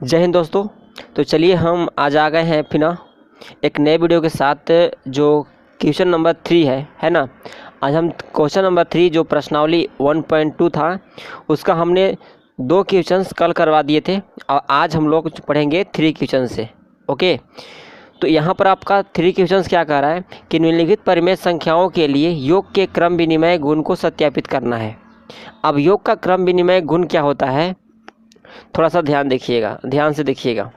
जय हिंद दोस्तों। तो चलिए हम आज आ गए हैं फिर एक नए वीडियो के साथ जो क्वेश्चन नंबर 3 है ना। आज हम क्वेश्चन नंबर 3 जो प्रश्नावली 1.2 था उसका हमने 2 क्वेश्चंस कल करवा दिए थे और आज हम लोग पढ़ेंगे 3 क्वेश्चन से। ओके, तो यहाँ पर आपका 3 क्वेश्चंस क्या कह रहा है कि निम्नलिखित परिमेय संख्याओं के लिए योग के क्रम विनिमय गुण को सत्यापित करना है। अब योग का क्रम विनिमय गुण क्या होता है, थोड़ा सा ध्यान से देखिएगा।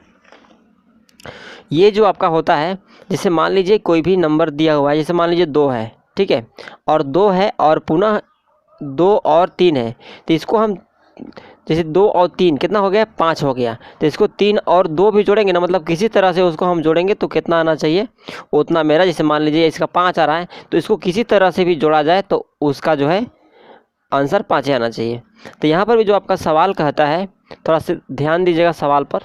ये जो आपका होता है, जैसे मान लीजिए कोई भी नंबर दिया हुआ है, जैसे मान लीजिए 2 है, ठीक है, और 2 है और पुनः 2 और 3 है, तो इसको हम जैसे 2 और 3 कितना हो गया, 5 हो गया, तो इसको 3 और 2 भी जोड़ेंगे ना, मतलब किसी तरह से उसको हम जोड़ेंगे तो कितना आना चाहिए उतना मेरा। जैसे मान लीजिए इसका 5 आ रहा है, तो इसको किसी तरह से भी जोड़ा जाए तो उसका जो है आंसर 5 ही आना चाहिए। तो यहाँ पर भी जो आपका सवाल कहता है, थोड़ा सा ध्यान दीजिएगा सवाल पर।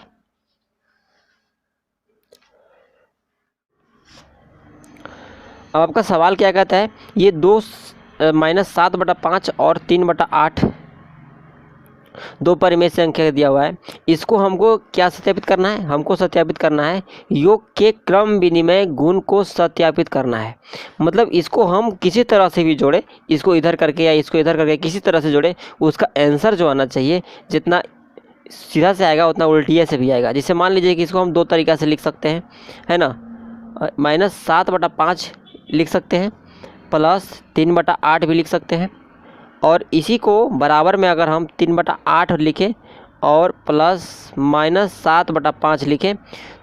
अब आपका सवाल क्या कहता है, ये 2 -7/5 और 3/8 दो परिमेय संख्या दिया हुआ है, इसको हमको क्या सत्यापित करना है, हमको सत्यापित करना है योग के क्रम विनिमय गुण को सत्यापित करना है। मतलब इसको हम किसी तरह से भी जोड़े, इसको इधर करके या इसको इधर करके किसी तरह से जोड़े, उसका आंसर जो आना चाहिए जितना सीधा से आएगा उतना उल्टिया से भी आएगा। जैसे मान लीजिए कि इसको हम 2 तरीक़ा से लिख सकते हैं, है ना, -7/5 लिख सकते हैं, प्लस 3/8 भी लिख सकते हैं, और इसी को बराबर में अगर हम 3/8 लिखें और प्लस -7/5 लिखें,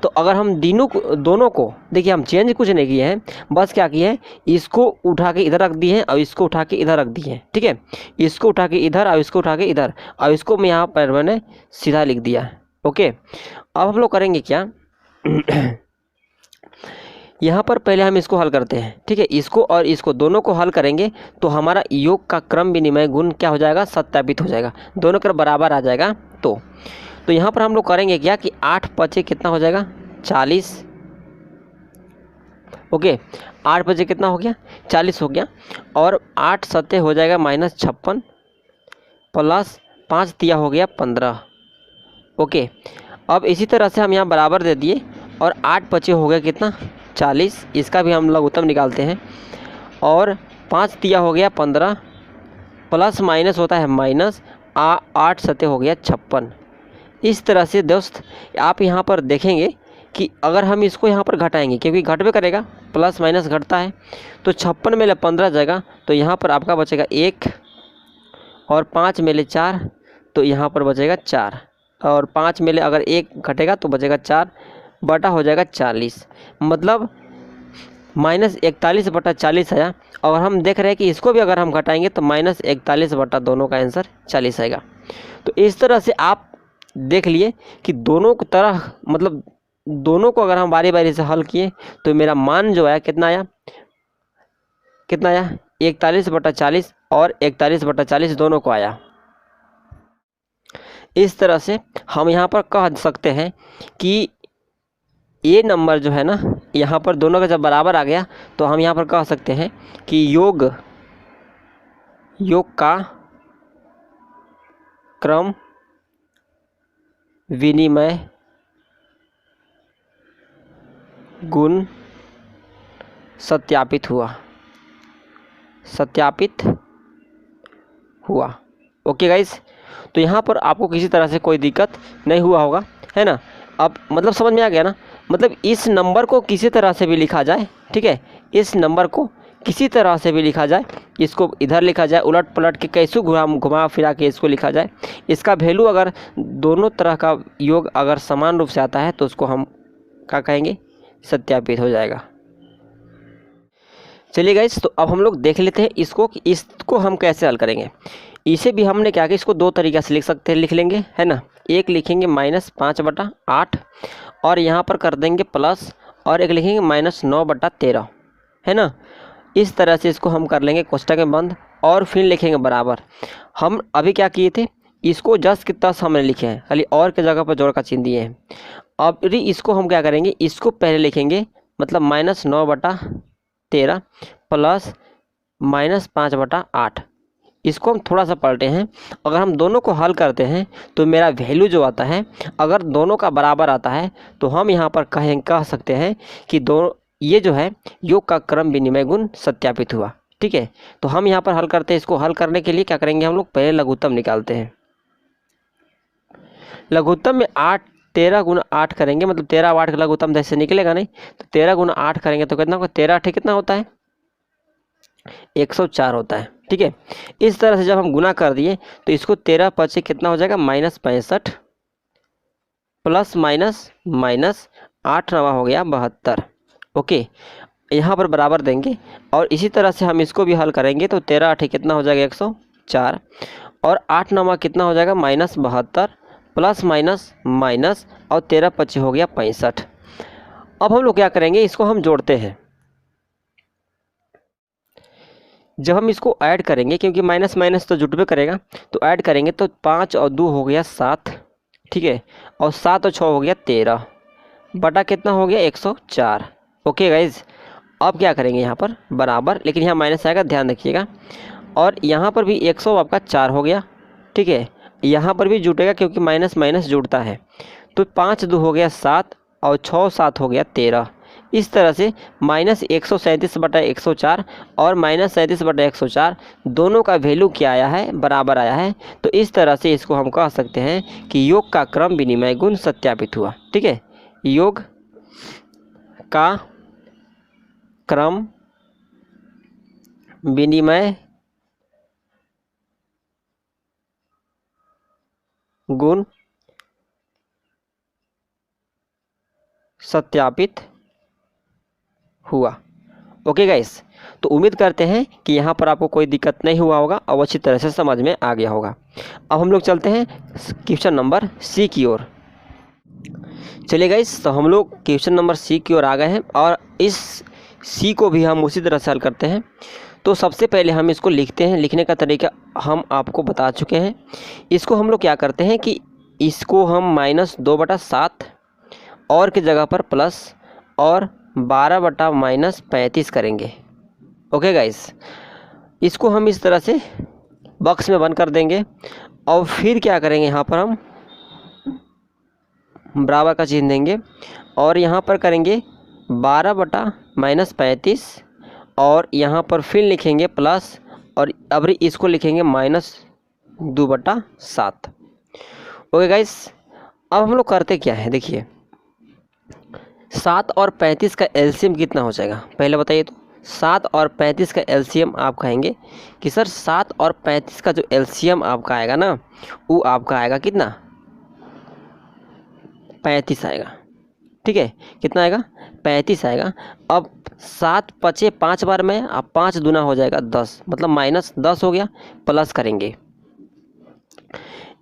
तो अगर हम दोनों को देखिए, हम चेंज कुछ नहीं किए हैं, बस क्या किए हैं, इसको उठा के इधर रख दिए हैं और इसको उठा के इधर रख दिए हैं, ठीक है, इसको उठा के इधर और इसको उठा के इधर, और इसको मैं यहाँ पर मैंने सीधा लिख दिया। ओके, अब हम लोग करेंगे क्या यहाँ पर पहले हम इसको हल करते हैं, ठीक है, इसको और इसको दोनों को हल करेंगे तो हमारा योग का क्रम विनिमय गुण क्या हो जाएगा, सत्यापित हो जाएगा, दोनों क्रम बराबर आ जाएगा। तो यहाँ पर हम लोग करेंगे क्या कि 8 पचे कितना हो जाएगा, 40। ओके, 8 पचे कितना हो गया, 40 हो गया, और 8 सत्ते हो जाएगा -56 प्लस 5 तिया हो गया 15। ओके, अब इसी तरह से हम यहाँ बराबर दे दिए और 8 पचे हो गया कितना, 40, इसका भी हम लघुत्तम निकालते हैं, और 5 तिया हो गया 15 प्लस माइनस होता है माइनस 8 सत्ते हो गया 56। इस तरह से दोस्त आप यहाँ पर देखेंगे कि अगर हम इसको यहाँ पर घटाएंगे, क्योंकि घटवे करेगा, प्लस माइनस घटता है, तो 56 में 15 जाएगा, तो यहाँ पर आपका बचेगा 1, और 5 में 4, तो यहाँ पर बचेगा 4, और 5 में अगर 1 घटेगा तो बचेगा 4 बटा हो जाएगा 40, मतलब -41/40 आया। और हम देख रहे हैं कि इसको भी अगर हम घटाएंगे तो -41 बटा दोनों का आंसर 40 आएगा। तो इस तरह से आप देख लिए कि दोनों को तरह, मतलब दोनों को अगर हम बारी बारी से हल किए तो मेरा मान जो आया कितना आया, 41/40 और 41/40 दोनों को आया। इस तरह से हम यहाँ पर कह सकते हैं कि ये नंबर जो है ना, यहाँ पर दोनों का जब बराबर आ गया तो हम यहाँ पर कह सकते हैं कि योग का क्रम विनिमय गुण सत्यापित हुआ। ओके गाइस, तो यहाँ पर आपको किसी तरह से कोई दिक्कत नहीं हुआ होगा, है ना। अब मतलब समझ में आ गया ना, मतलब इस नंबर को किसी तरह से भी लिखा जाए, ठीक है, इस नंबर को किसी तरह से भी लिखा जाए, इसको इधर लिखा जाए, उलट पलट के कैसे घुमा फिरा के इसको लिखा जाए, इसका वैल्यू अगर दोनों तरह का योग अगर समान रूप से आता है तो उसको हम क्या कहेंगे, सत्यापित हो जाएगा। चलिए गाइस, तो अब हम लोग देख लेते हैं इसको हम कैसे हल करेंगे। इसे भी हमने क्या किया, इसको 2 तरीक़े से लिख सकते हैं, लिख लेंगे, है ना। एक लिखेंगे -5/8 और यहाँ पर कर देंगे प्लस, और एक लिखेंगे -9/13, है ना। इस तरह से इसको हम कर लेंगे कोष्ठक में बंद, और फिर लिखेंगे बराबर। हम अभी क्या किए थे, इसको जस्ट की तस हमने लिखे हैं, खाली और के जगह पर जोड़ का चिन्ह दिए हैं। अब इसको हम क्या करेंगे, इसको पहले लिखेंगे, मतलब -9/13 प्लस -5/8, इसको हम थोड़ा सा पलटे हैं। अगर हम दोनों को हल करते हैं तो मेरा वैल्यू जो आता है, अगर दोनों का बराबर आता है तो हम यहाँ पर कह सकते हैं कि दोनों ये जो है योग का क्रम विनिमय गुण सत्यापित हुआ। ठीक है, तो हम यहाँ पर हल करते हैं। इसको हल करने के लिए क्या करेंगे, हम लोग पहले लघुत्तम निकालते हैं। लघुत्तम में 13 गुना 8 करेंगे, मतलब 13 8 का लघुत्तम जैसे निकलेगा नहीं, तो 13 गुना 8 करेंगे तो कितना होगा, 13 8 कितना होता है, 104 होता है। ठीक है, इस तरह से जब हम गुना कर दिए तो इसको 13 5 कितना हो जाएगा, -65 प्लस माइनस 8 नवा हो गया 72। ओके, यहाँ पर बराबर देंगे और इसी तरह से हम इसको भी हल करेंगे तो 13 8 कितना हो जाएगा, 104 और 8 नवा कितना हो जाएगा, -72 प्लस माइनस और 13 5 हो गया 65। अब हम लोग क्या करेंगे, इसको हम जोड़ते हैं। जब हम इसको ऐड करेंगे, क्योंकि माइनस माइनस तो जुटबे करेगा, तो ऐड करेंगे तो 5 और 2 हो गया 7। ठीक है, और 7 और 6 हो गया 13 बटा कितना हो गया, 104। ओके गाइज, अब क्या करेंगे यहाँ पर बराबर, लेकिन यहाँ माइनस आएगा, ध्यान रखिएगा। और यहाँ पर भी 100 आपका 4 हो गया। ठीक है, यहाँ पर भी जुटेगा क्योंकि माइनस माइनस जुड़ता है। तो 5 2 हो गया 7 और 6 7 हो गया 13। इस तरह से -137 बटा 104 और -37 बटा 104 दोनों का वैल्यू क्या आया है, बराबर आया है। तो इस तरह से इसको हम कह सकते हैं कि योग का क्रम विनिमय गुण सत्यापित हुआ। ठीक है, योग का क्रम विनिमय गुण सत्यापित हुआ। ओके गाइस, तो उम्मीद करते हैं कि यहाँ पर आपको कोई दिक्कत नहीं हुआ होगा और अच्छी तरह से समझ में आ गया होगा। अब हम लोग चलते हैं क्वेश्चन नंबर सी की ओर। चलिए गाइस, तो हम लोग क्वेश्चन नंबर सी की ओर आ गए हैं और इस सी को भी हम उसी तरह से हल करते हैं। तो सबसे पहले हम इसको लिखते हैं, लिखने का तरीका हम आपको बता चुके हैं। इसको हम लोग क्या करते हैं कि इसको हम -2 बटा 7 और की जगह पर प्लस और 12 बटा -35 करेंगे। ओके गाइस, इसको हम इस तरह से बॉक्स में बंद कर देंगे और फिर क्या करेंगे, यहाँ पर हम बराबर का चिन्ह देंगे और यहाँ पर करेंगे 12 बटा -35 और यहाँ पर फिर लिखेंगे प्लस और अब इसको लिखेंगे -2 बटा 7। ओके गाइस, अब हम लोग करते क्या है, देखिए 7 और 35 का एलसीएम कितना हो जाएगा, पहले बताइए। तो 7 और 35 का एलसीएम आप कहेंगे कि सर 7 और 35 का जो एलसीएम आपका आएगा ना, वो आपका आएगा कितना, 35 आएगा। ठीक है, कितना आएगा, 35 आएगा। अब 7 5 5 बार में, अब 5 दूना हो जाएगा 10, मतलब -10 हो गया, प्लस करेंगे।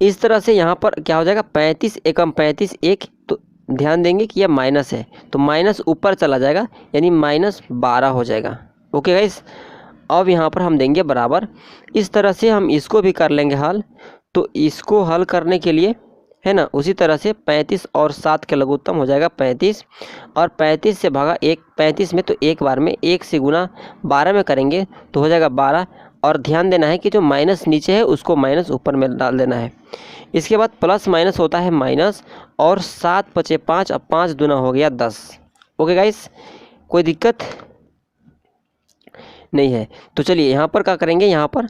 इस तरह से यहाँ पर क्या हो जाएगा, 35 एकम 35 1, तो ध्यान देंगे कि यह माइनस है तो माइनस ऊपर चला जाएगा, यानी -12 हो जाएगा। ओके गाइस, अब यहाँ पर हम देंगे बराबर। इस तरह से हम इसको भी कर लेंगे हल। तो इसको हल करने के लिए है ना, उसी तरह से 35 और 7 के लघुत्तम हो जाएगा 35 और 35 से भागा 1, 35 में तो एक बार में 1 से गुना 12 में करेंगे तो हो जाएगा 12। और ध्यान देना है कि जो माइनस नीचे है उसको माइनस ऊपर में डाल देना है। इसके बाद प्लस माइनस होता है माइनस और 7 5 5, अब 5 दूना हो गया 10। ओके गाइस, कोई दिक्कत नहीं है। तो चलिए यहाँ पर क्या करेंगे, यहाँ पर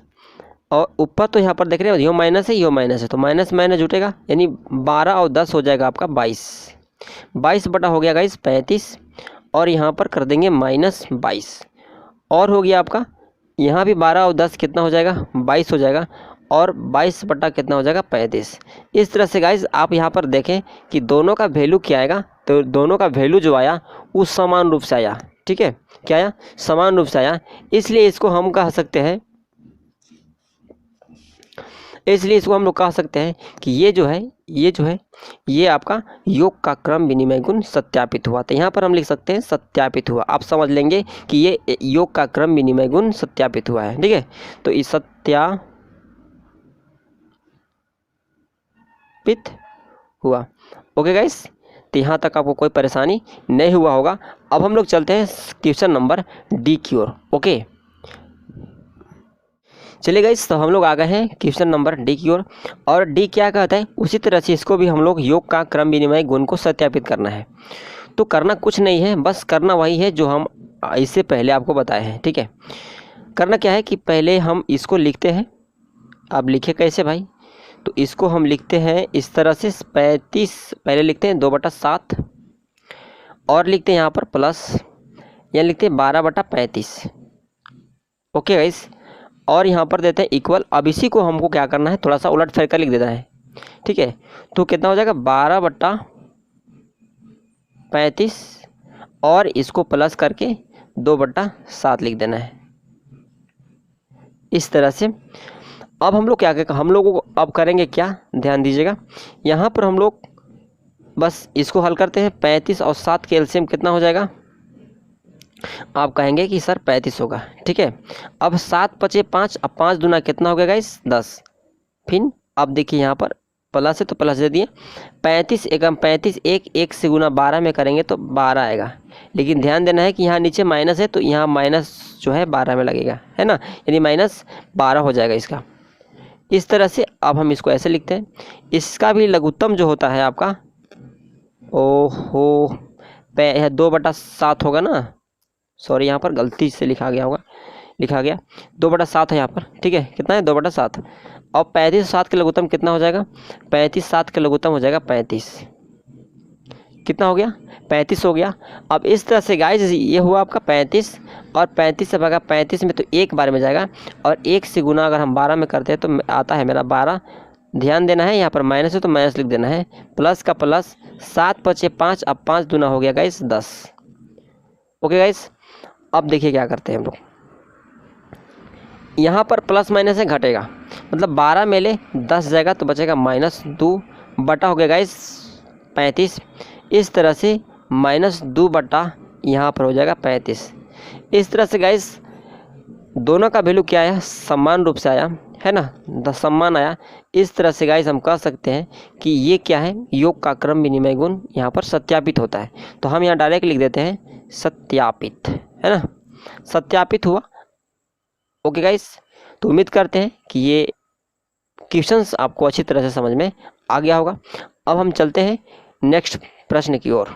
और ऊपर तो यहाँ पर देख रहे हो यो माइनस है, यो माइनस है, तो माइनस माइनस जुटेगा, यानी 12 और 10 हो जाएगा आपका 22 बटा हो गया गाइस 35 और यहाँ पर कर देंगे -22 और हो गया आपका यहाँ भी 12 और 10 कितना हो जाएगा, 22 हो जाएगा और 22 बटा कितना हो जाएगा 35। इस तरह से गाइस आप यहाँ पर देखें कि दोनों का वैल्यू क्या आएगा, तो दोनों का वैल्यू जो आया वो समान रूप से आया। ठीक है, क्या आया, समान रूप से आया। इसलिए इसको हम कह सकते हैं, इसलिए इसको हम लोग कह सकते हैं कि ये जो है ये आपका योग का क्रम विनिमय गुण सत्यापित हुआ। तो यहाँ पर हम लिख सकते हैं सत्यापित हुआ। आप समझ लेंगे कि ये योग का क्रम विनिमय गुण सत्यापित हुआ है। ठीक है, तो इस सत्यापित हुआ। ओके गाइस, तो यहाँ तक आपको कोई परेशानी नहीं हुआ होगा। अब हम लोग चलते हैं क्वेश्चन नंबर डी की ओर। ओके, चलिए गाइस, तो हम लोग आ गए हैं क्वेश्चन नंबर डी की ओर। और डी क्या कहता है, उसी तरह से इसको भी हम लोग योग का क्रम विनिमय गुण को सत्यापित करना है। तो करना कुछ नहीं है, बस करना वही है जो हम इससे पहले आपको बताए हैं। ठीक है, करना क्या है कि पहले हम इसको लिखते हैं। अब लिखे कैसे भाई, तो इसको हम लिखते हैं इस तरह से 35 पहले लिखते हैं 2/7 और लिखते हैं यहाँ पर प्लस, यहाँ लिखते हैं 12/35। ओके गाइस, और यहाँ पर देते हैं इक्वल। अब इसी को हमको क्या करना है, थोड़ा सा उलट फेर कर लिख देना है। ठीक है, तो कितना हो जाएगा 12/35 और इसको प्लस करके 2/7 लिख देना है इस तरह से। अब हम लोग क्या करें, हम लोगों को अब करेंगे क्या, ध्यान दीजिएगा। यहाँ पर हम लोग बस इसको हल करते हैं। 35 और 7 के एलसीएम कितना हो जाएगा, आप कहेंगे कि सर 35 होगा। ठीक है, अब 7 × 5, अब 5 दूना कितना हो गया गाइस 10। फिर अब देखिए यहाँ पर प्लस है तो प्लस दे दिए। 35 एकम 35, एक से गुना 12 में करेंगे तो 12 आएगा। लेकिन ध्यान देना है कि यहाँ नीचे माइनस है तो यहाँ माइनस जो है 12 में लगेगा, है ना, यानी -12 हो जाएगा इसका। इस तरह से अब हम इसको ऐसे लिखते हैं। इसका भी लघुत्तम जो होता है आपका, ओहो 2/7 होगा ना, सॉरी यहाँ पर गलती से लिखा गया 2/7 है यहाँ पर। ठीक है, कितना है 2/7। और 35 7 के लघुत्तम कितना हो जाएगा, 35 7 के लघुत्तम हो जाएगा 35। कितना हो गया 35 हो गया। अब इस तरह से गाइस ये हुआ आपका 35 और 35 से भागा 35 में तो एक बार में जाएगा और एक से गुना अगर हम 12 में करते हैं तो आता है मेरा 12। ध्यान देना है यहाँ पर माइनस है तो माइनस लिख देना है, प्लस का प्लस। 7 × 5, अब 5 दूना हो गया गाइस 10। ओके गाइस, अब देखिए क्या करते हैं हम लोग, यहाँ पर प्लस माइनस है घटेगा, मतलब 12 में ले 10 जाएगा तो बचेगा -2 बटा हो गया गाइस 35। इस तरह से -2 बटा यहाँ पर हो जाएगा 35। इस तरह से गाइस दोनों का वैल्यू क्या आया, समान रूप से आया, है ना, समान आया। इस तरह से गाइस हम कह सकते हैं कि ये क्या है, योग का क्रम विनिमय गुण यहाँ पर सत्यापित होता है। तो हम यहाँ डायरेक्ट लिख देते हैं सत्यापित, है ना, सत्यापित हुआ। ओके गाइस, तो उम्मीद करते हैं कि ये क्वेश्चंस आपको अच्छी तरह से समझ में आ गया होगा। अब हम चलते हैं नेक्स्ट प्रश्न की ओर।